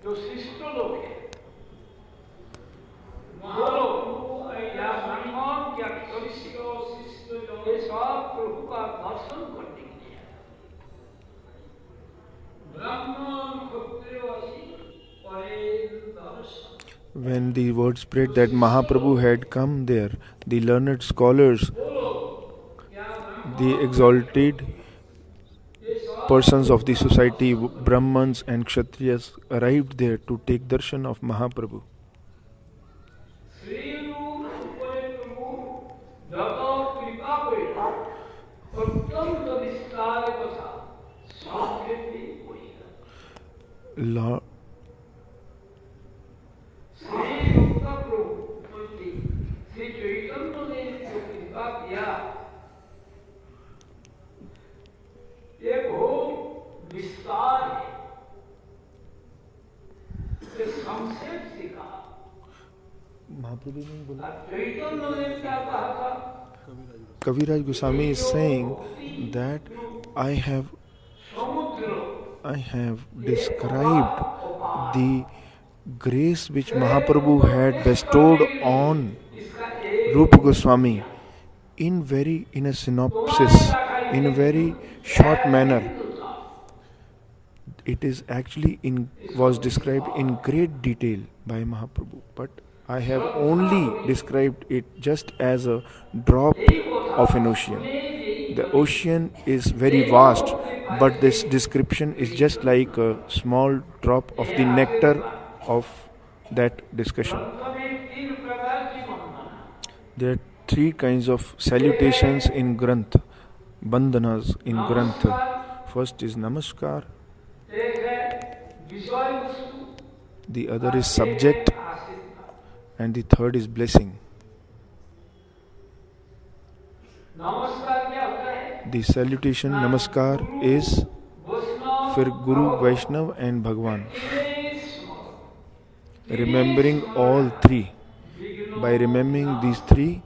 जो शिष्ट लोग हैं वो लोग या ब्राह्मण या कनिष्ठ ये सब प्रभु का दर्शन करने के लिए ब्राह्मण क्षत्रिय When the word spread that Mahaprabhu had come there, the learned scholars, the exalted persons of the society, Brahmans and Kshatriyas, arrived there to take darshan of Mahaprabhu. Lord, Kaviraj Goswami is saying that I have described the grace which Mahaprabhu had bestowed on Rupa Goswami in a synopsis, in a very short manner. It is actually was described in great detail by Mahaprabhu, but I have only described it just as a drop of an ocean. The ocean is very vast, but this description is just like a small drop of the nectar of that discussion. There are three kinds of salutations in Granth, bandhanas in Granth. First is Namaskar, the other is subject, and the third is blessing. The salutation Namaskar is for Guru, Vaishnav and Bhagwan. Remembering all three. By remembering these three,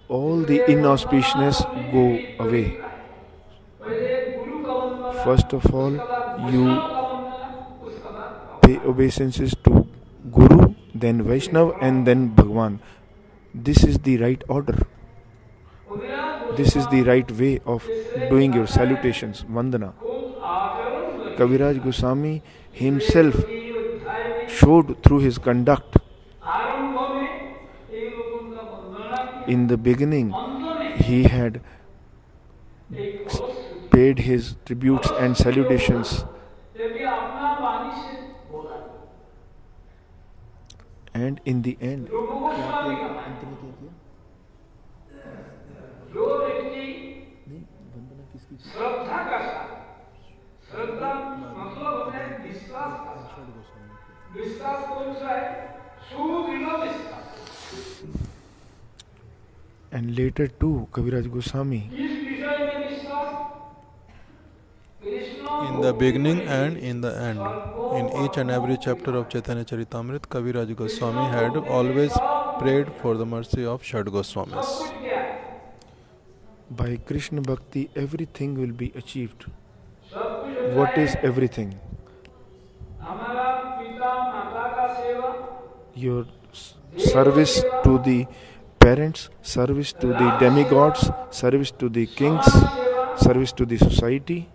all the inauspiciousness go away. First of all, you pay obeisances to Guru, then Vaishnav and then Bhagwan. This is the right order. This is the right way of doing your salutations, Vandana. Kaviraj Goswami himself showed through his conduct. In the beginning, he had paid his tributes and salutations. And in the end, and later too, Kaviraj Goswami, in the beginning and in the end, in each and every chapter of Chaitanya Charitamrita, Kaviraj Goswami had always prayed for the mercy of Shad Goswamis. By Krishna Bhakti, everything will be achieved. What is everything? Your service to the parents, service to the demigods, service to the kings, service to the society.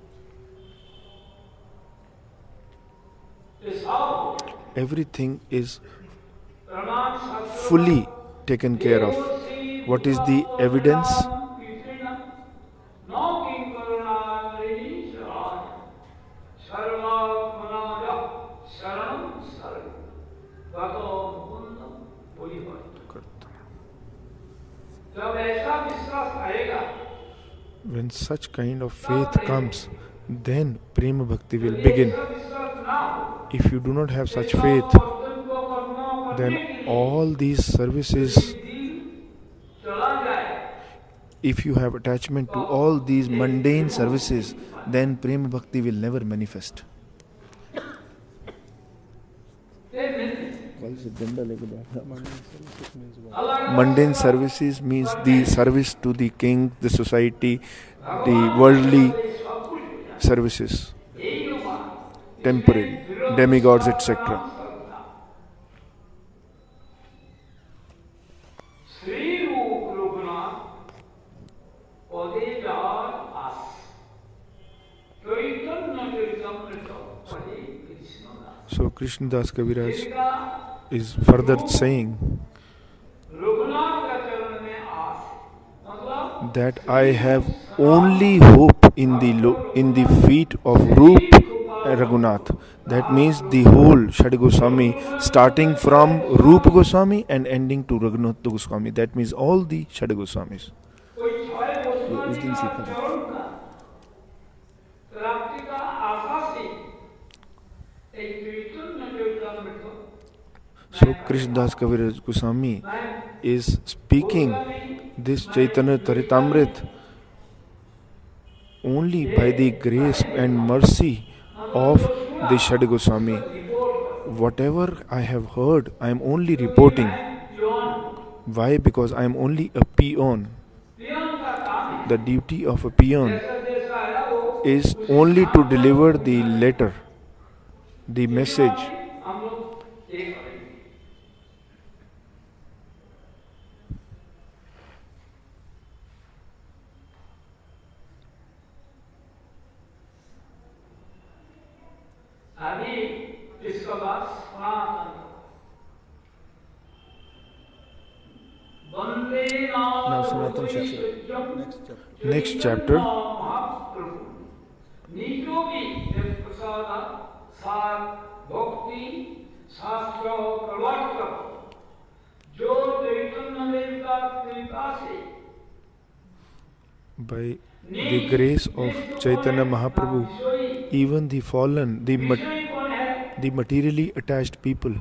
Everything is fully taken care of. What is the evidence? When such kind of faith comes, then Prema Bhakti will begin. If you do not have such faith, then all these services, if you have attachment to all these mundane services, then Prema Bhakti will never manifest. Mundane services means the service to the king, the society, the worldly services. temporary, demigods, etc. So Krishna Das Kaviraj is further saying that I have only hope in the feet of Roop Raghunath. That means the whole Shad Goswami, starting from Roop Goswami and ending to Raghunath Goswami. That means all the Shad Goswamis. So Krishna Das Kaviraj Goswami is speaking this Chaitanya Charitamrita only by the grace and mercy of the Shad Goswami. Whatever I have heard, I am only reporting. Why? Because I am only a peon. The duty of a peon is only to deliver the letter, the message. Now Sanatana Shiksha. Next chapter. By the grace of Chaitanya Mahaprabhu, even the fallen, the materially attached people,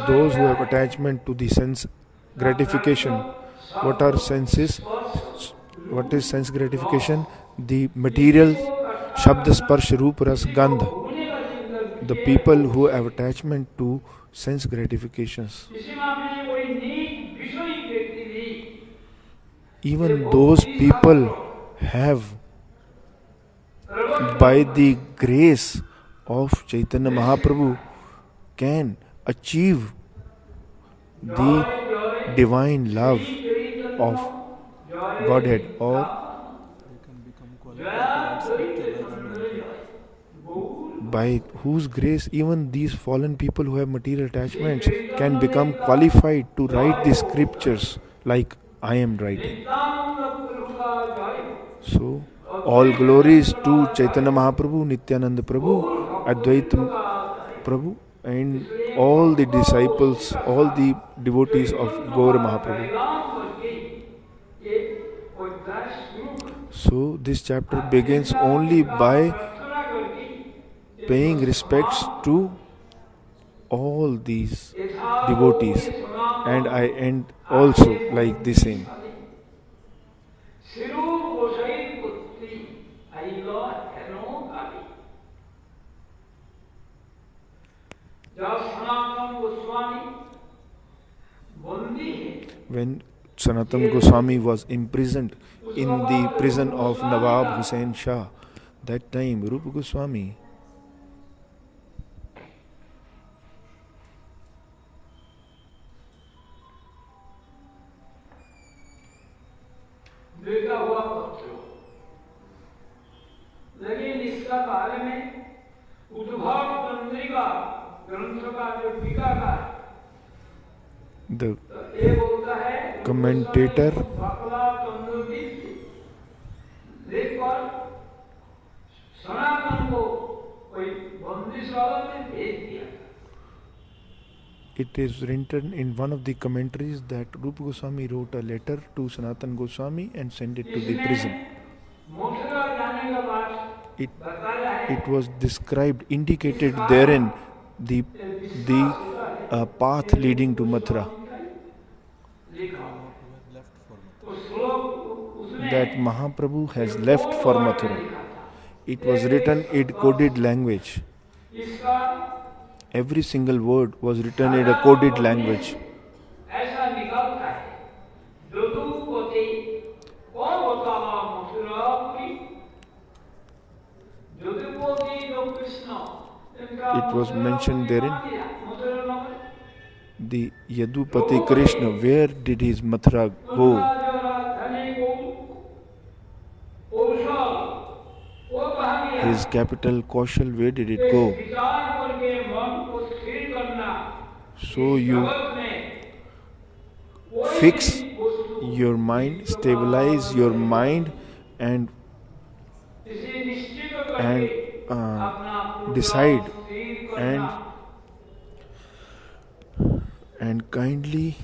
those who have attachment to the sense gratification. What are senses? What is sense gratification? The material Shabda Sparsh Roop Ras Gandh. The people who have attachment to sense gratifications. Even those people have, by the grace of Chaitanya Mahaprabhu, can achieve the divine love of Godhead, or by whose grace even these fallen people who have material attachments can become qualified to write the scriptures like I am writing. So, all glories to Chaitanya Mahaprabhu, Nityananda Prabhu, Advaita Prabhu, and all the disciples, all the devotees of Gaur Mahaprabhu. So, this chapter begins only by paying respects to all these devotees, and I end also like the same. When Sanatana Goswami was imprisoned in the prison of Nawab Hussain Shah, that time Rupa Goswami the commentator it is written in one of the commentaries that Rupa Goswami wrote a letter to Sanatana Goswami and sent it to the prison. It was described, indicated therein the path leading to Mathura. That Mahaprabhu has left for Mathura. It was written in coded language. Every single word was written in a coded language. it was mentioned therein. The Yadupati Krishna, where did his Mathura go? His capital Kaushal, where did it go? So you fix your mind, stabilize your mind, and decide and kindly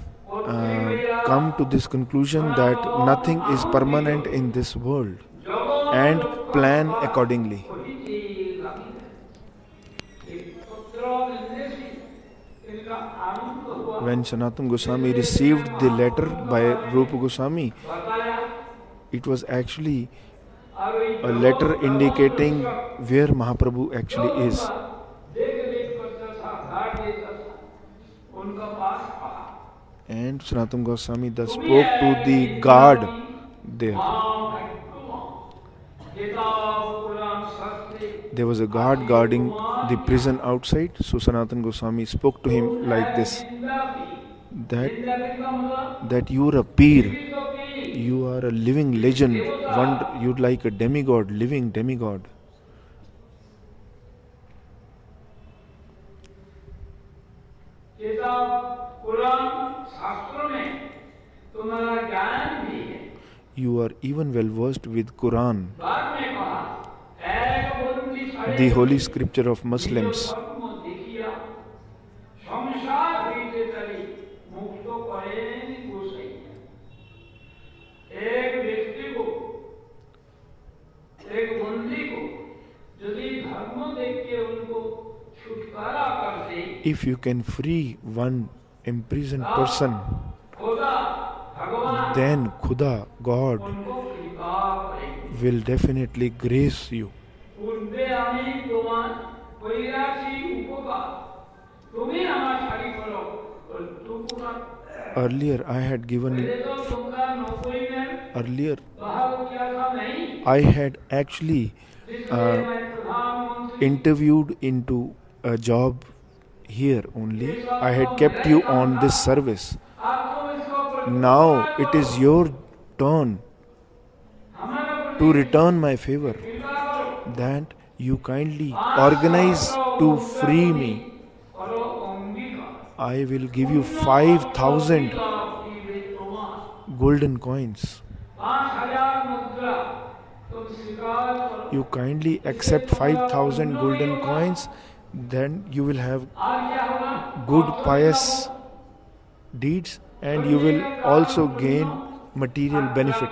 come to this conclusion that nothing is permanent in this world, and plan accordingly. When Sanatana Goswami received the letter by Rupa Goswami, it was actually a letter indicating where Mahaprabhu actually is. And Sanatana Goswami thus spoke to the guard there. There was a guard guarding the prison outside, so Sanatana Goswami spoke to him like this, that you are a peer, you are a living legend, you're like a demigod, living demigod. You are even well versed with Quran, the holy scripture of Muslims. If you can free one imprisoned person, then Khuda, God, will definitely grace you. Earlier I had actually interviewed into a job here only. I had kept you on this service. Now it is your turn to return my favor, that you kindly organize to free me. I will give you 5,000 golden coins. You kindly accept 5,000 golden coins, then you will have good pious deeds and you will also gain material benefit.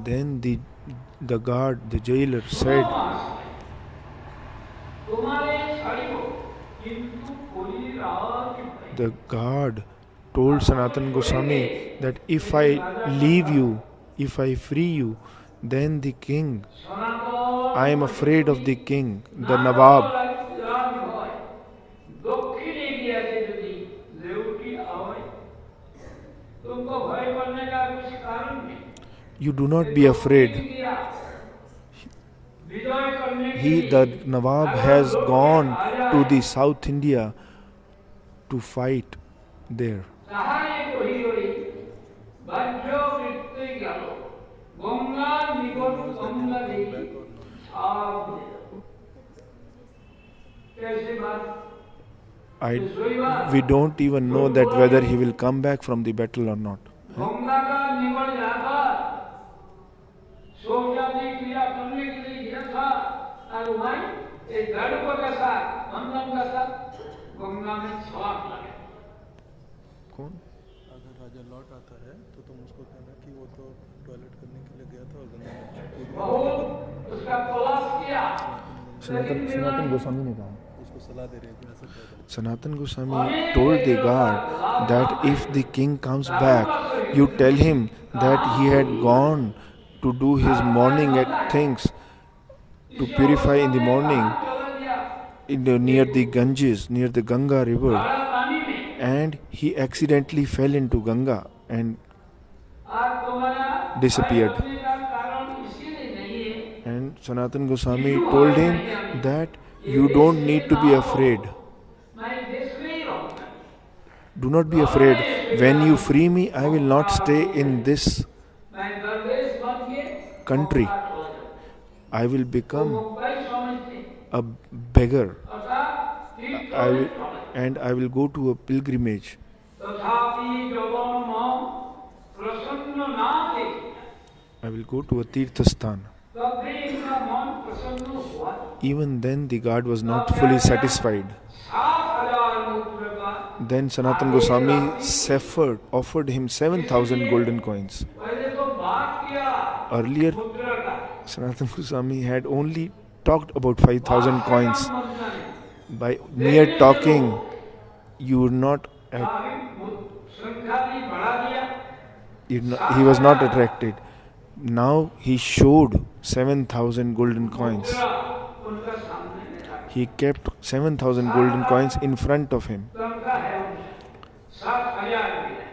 Then the guard, the jailer said, the guard told Sanatana Goswami that if I leave you, if I free you, then the king, I am afraid of the king, the Nawab. You do not be afraid. The Nawab has gone to the South India to fight there. We don't even know that whether he will come back from the battle or not. कौन? अगर राजा लौट आता है तो तुम उसको कहना कि वो तो टॉयलेट करने के लिए गया था और गंगा में सनातन गोस्वामी ने कहा, उसको सलाह दे रहे हैं ऐसा कह दो. Sanatana Goswami told the guard that if the king comes back, you tell him that he had gone to do his morning things, to purify in the morning near the Ganges, near the Ganga river, and he accidentally fell into Ganga and आज तुम्हारा disappeared. भय का कारण इसीलिए नहीं है And Sanatana Goswami told him that you don't need to be afraid. मैं देश में ही रहूंगा Do not be afraid. When you free me, I will not stay in this मैं दरवेश बन के country. मुक्ता हो जाऊंगा I will become मुक्ता ही समझते a beggar, अर्थात तीर्थ I will, समझते and I will go to a pilgrimage. तथापि जवन मम प्रसन्न ना थे I will go to a Tirthasthan. तब भी इनका मन प्रसन्न हुआ Even then, the God was not fully satisfied. 7,000 मुद्रा का Then Sanatana Goswami offered him 7,000 golden coins. पहले तो बात किया Earlier, मुद्रा का Sanatana Goswami had only talked about 5,000 coins. बनना है By mere talking, you would not संख्या भी बढ़ा दिया he was not attracted. Now he showed 7,000 golden coins. मुद्रा उनका सामने में रखा He kept 7,000 golden coins in front of him. संख्या है उनसे 7,000 भी है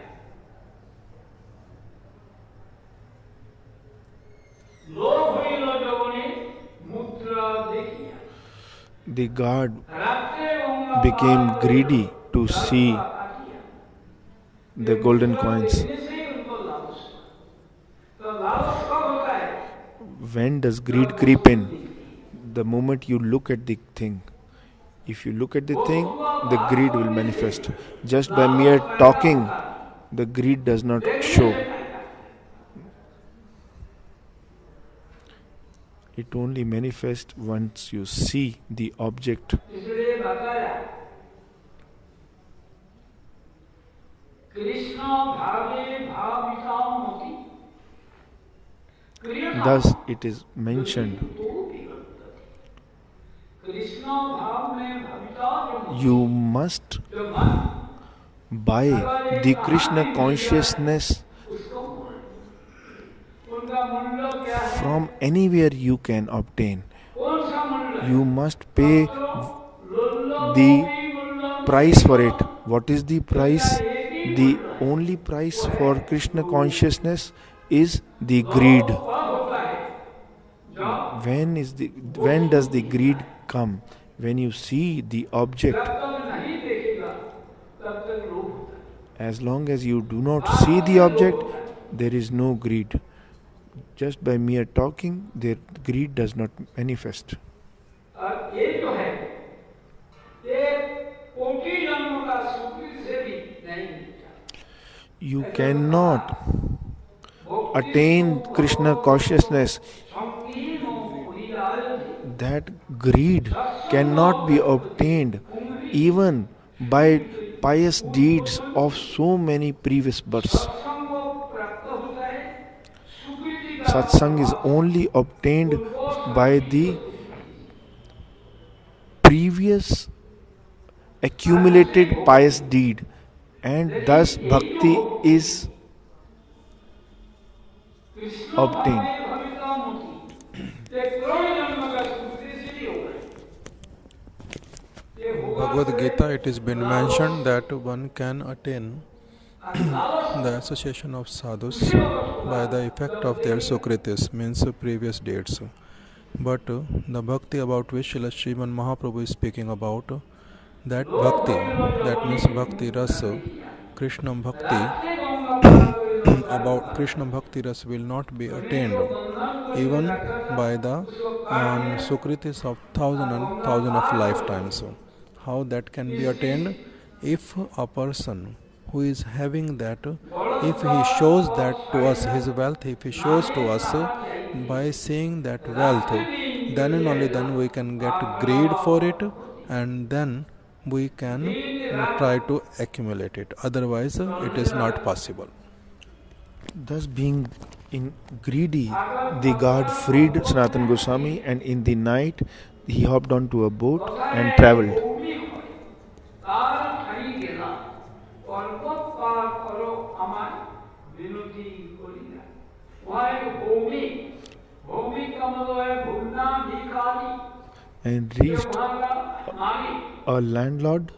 लोभ हुई लोगों ने मुद्रा देखी The God Ratre became greedy to see the golden coins. When does greed creep in? The moment you look at the thing. If you look at the thing, the greed will manifest. Just by mere talking, the greed does not show. It only manifests once you see the object. इसलिए बताया कृष्ण भावे भाविताओं मोती Thus it is mentioned, Krishna भाव में भाविताओं you must जो मन by the Krishna consciousness उसको उनका मूल्य क्या है from anywhere you can obtain. कौन सा मूल्य You must pay the price for it. What is the price? The only price for Krishna consciousness is the greed. होता है जब When does the greed come? When you see the object. जब तक नहीं देखेगा तब तक लोभ होता है As long as you do not see the object, there is no greed. Just by mere talking, the greed does not manifest. और ये जो है ये कोटि जन्म का सुकृत से भी नहीं मिलता You cannot attain Krishna consciousness. संकीर्ण पुरीलाल That greed cannot be obtained even by pious deeds of so many previous births. सत्संग को प्राप्त होता है सुकृति का Satsang is only obtained by the previous accumulated pious deed, and thus bhakti is Krishna obtained. भावे भाविताओं मोती ये करोड़ जन्म का सुकृति से भी होगा ये होगा Bhagavad Gita, it has been mentioned that one can attain the association of sadhus by the effect of their sukritis, means previous deeds. But the bhakti about which Srila Sriman Mahaprabhu is speaking about, that bhakti, that means bhakti rasa, Krishna bhakti, about Krishna bhakti rasa will not be attained even by the sukritis of thousand of lifetimes. How that can be attained? If a person who is having that, if he shows that to us, his wealth, if he shows to us by seeing that wealth, then and only then we can get greed for it, and then we can try to accumulate it. Otherwise, it is not possible. Thus, being greedy, the God freed Sanatana Goswami, and in the night he hopped onto a boat and travelled. तार खड़ी गेला पर्वत पार करो अमाय विनोदी कोलिया वहाँ एक भूमि का मतलब है भूलना भिखारी And ये reached वहाँ का मालिक a landlord